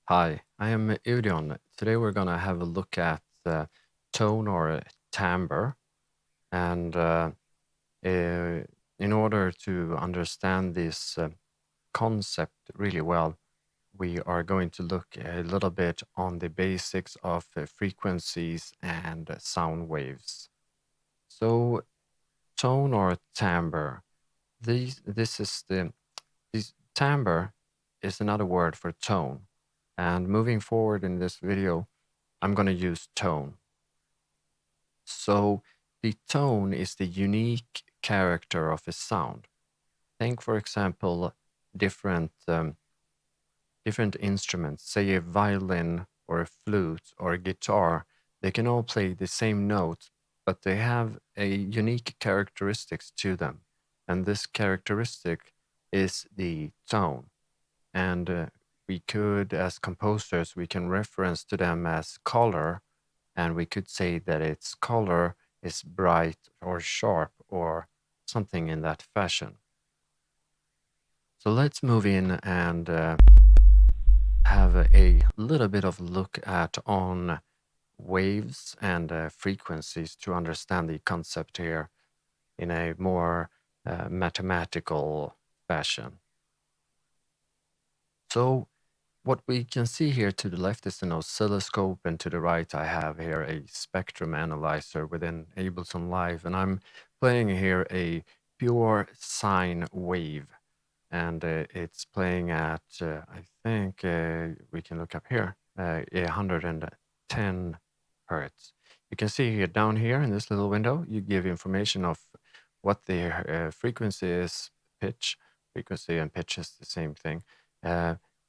Hi, I am Udion. Today we're going to have a look at tone or timbre. And in order to understand this concept really well, we are going to look a little bit on the basics of frequencies and sound waves. So, tone or timbre. This timbre is another word for tone. And moving forward in this video, I'm going to use tone. So the tone is the unique character of a sound. Think, for example, different instruments, say a violin or a flute or a guitar. They can all play the same note, but they have a unique characteristics to them. And this characteristic is the tone. And we could, as composers, we can reference to them as color, and we could say that its color is bright or sharp or something in that fashion. So let's move in and have a little bit of look at on waves and frequencies to understand the concept here in a more mathematical fashion. So what we can see here to the left is an oscilloscope, and to the right I have here a spectrum analyzer within Ableton Live, and I'm playing here a pure sine wave, and it's playing at, I think we can look up here, 110 hertz. You can see here down here in this little window, you give information of what the frequency is, pitch, frequency and pitch is the same thing.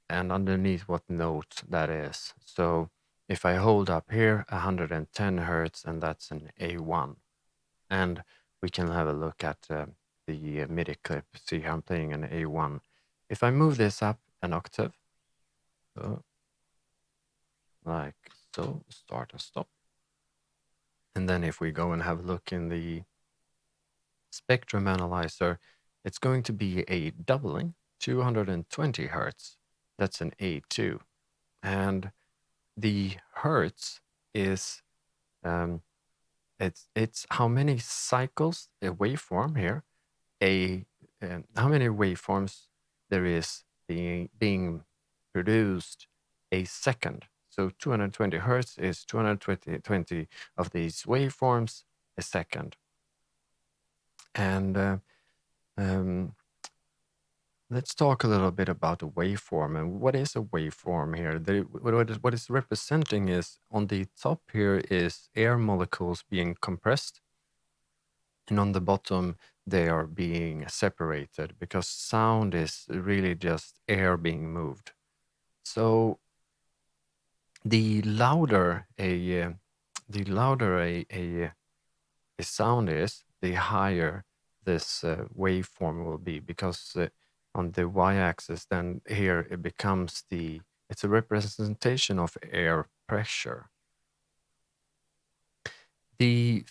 And underneath what note that is. So if I hold up here 110 hertz, and that's an A1, and we can have a look at the MIDI clip. See how I'm playing an A1. If I move this up an octave, like so, start and stop. And then if we go and have a look in the spectrum analyzer, it's going to be a doubling, 220 hertz. That's an A2. And the hertz is, it's how many cycles a waveform here, how many waveforms there is being produced a second. So 220 hertz is 220 of these waveforms a second. And let's talk a little bit about a waveform. And what is a waveform here? What is representing is, on the top here is air molecules being compressed, and on the bottom they are being separated, because sound is really just air being moved. So the louder a sound is, the higher this waveform will be, because on the y-axis, then here it becomes it's a representation of air pressure. The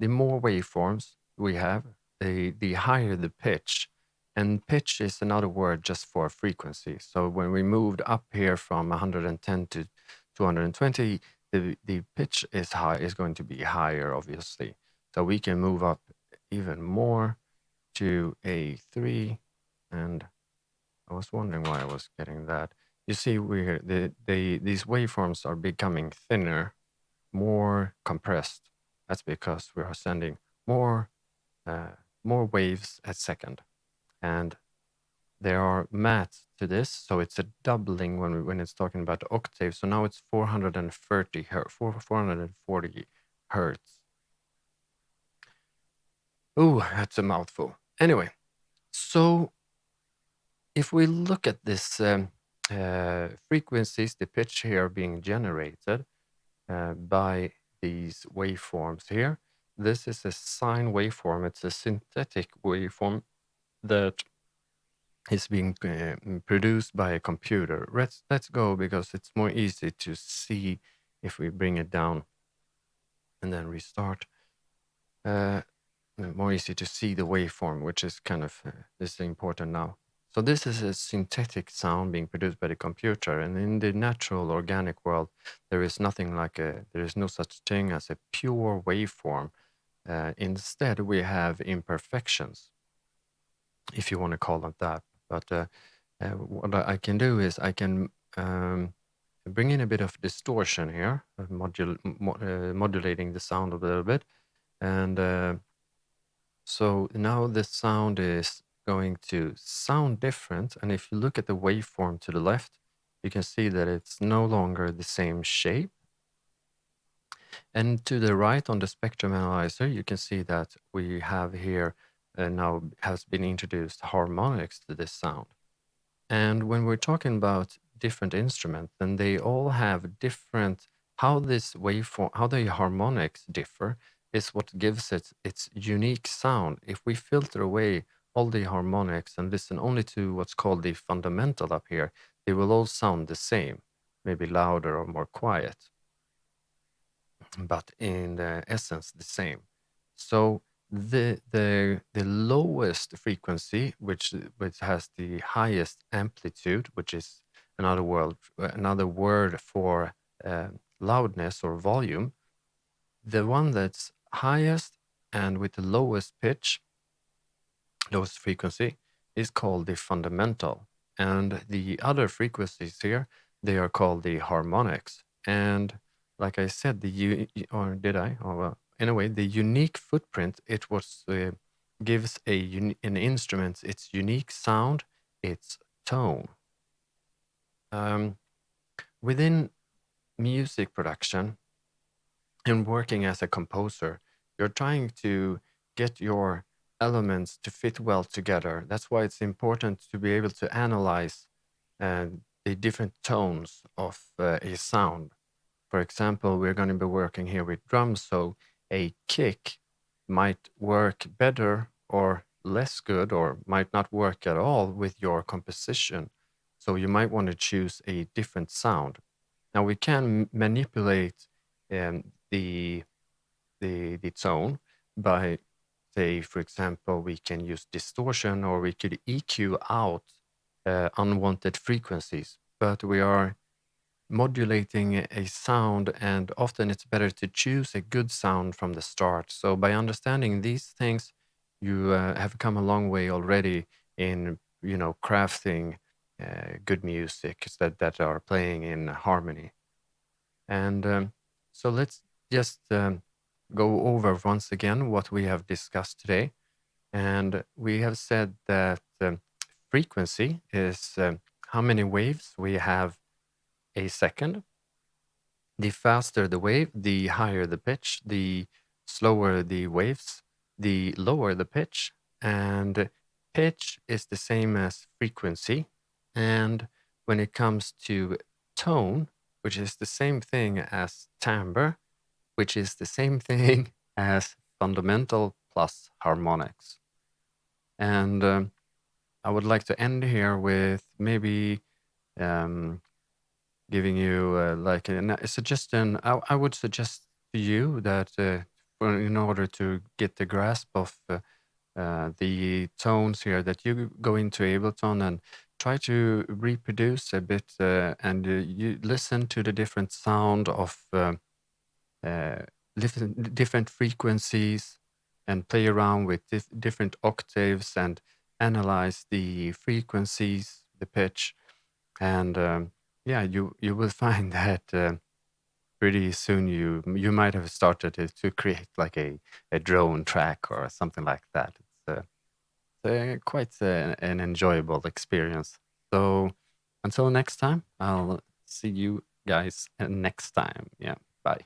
more waveforms we have, the higher the pitch. And pitch is another word just for frequency. So when we moved up here from 110 to 220, the pitch is going to be higher, obviously. So we can move up even more to A3, and I was wondering why I was getting that. You see, these waveforms are becoming thinner, more compressed. That's because we are sending more waves a second, and there are maths to this, so it's a doubling when it's talking about octaves. So now it's 440 hertz. Ooh, that's a mouthful. Anyway, so if we look at this frequencies, the pitch here being generated by these waveforms here, this is a sine waveform. It's a synthetic waveform that is being produced by a computer. Let's go, because it's more easy to see if we bring it down and then restart. more easy to see the waveform, which is kind of is important now. So this is a synthetic sound being produced by the computer, and in the natural organic world, there is nothing like there is no such thing as a pure waveform. Instead, we have imperfections, if you want to call it that. But what I can do is I can bring in a bit of distortion here, modulating the sound a little bit, and so now the sound is going to sound different. And if you look at the waveform to the left, you can see that it's no longer the same shape. And to the right on the spectrum analyzer, you can see that we have here now has been introduced harmonics to this sound. And when we're talking about different instruments, then they all have different, how this waveform, how the harmonics differ is what gives it its unique sound. If we filter away all the harmonics and listen only to what's called the fundamental up here, they will all sound the same, maybe louder or more quiet, but in the essence the same. So the lowest frequency, which has the highest amplitude, which is another word for loudness or volume, the one that's highest and with the lowest pitch, lowest frequency, is called the fundamental, and the other frequencies here, they are called the harmonics. And like I said, or did I? Oh well. Anyway, the unique footprint, it was gives an instrument its unique sound, its tone. Within music production and working as a composer, you're trying to get your elements to fit well together. That's why it's important to be able to analyze the different tones of a sound. For example, we're going to be working here with drums, so a kick might work better or less good, or might not work at all with your composition. So you might want to choose a different sound. Now we can manipulate the tone by, say, for example, we can use distortion, or we could EQ out unwanted frequencies. But we are modulating a sound, and often it's better to choose a good sound from the start. So by understanding these things, you have come a long way already in crafting good music that are playing in harmony. And so let's just go over once again what we have discussed today. And we have said that frequency is how many waves we have a second. The faster the wave, the higher the pitch, the slower the waves, the lower the pitch. And pitch is the same as frequency. And when it comes to tone, which is the same thing as timbre, which is the same thing as fundamental plus harmonics. And I would like to end here with maybe giving you like a suggestion. I would suggest to you that in order to get the grasp of the tones here, that you go into Ableton and try to reproduce a bit and you listen to the different sound of different frequencies, and play around with different octaves and analyze the frequencies, the pitch, and yeah, you will find that pretty soon you might have started to create like a drone track or something like that. It's quite an enjoyable experience. So until next time, I'll see you guys next time. Yeah, bye.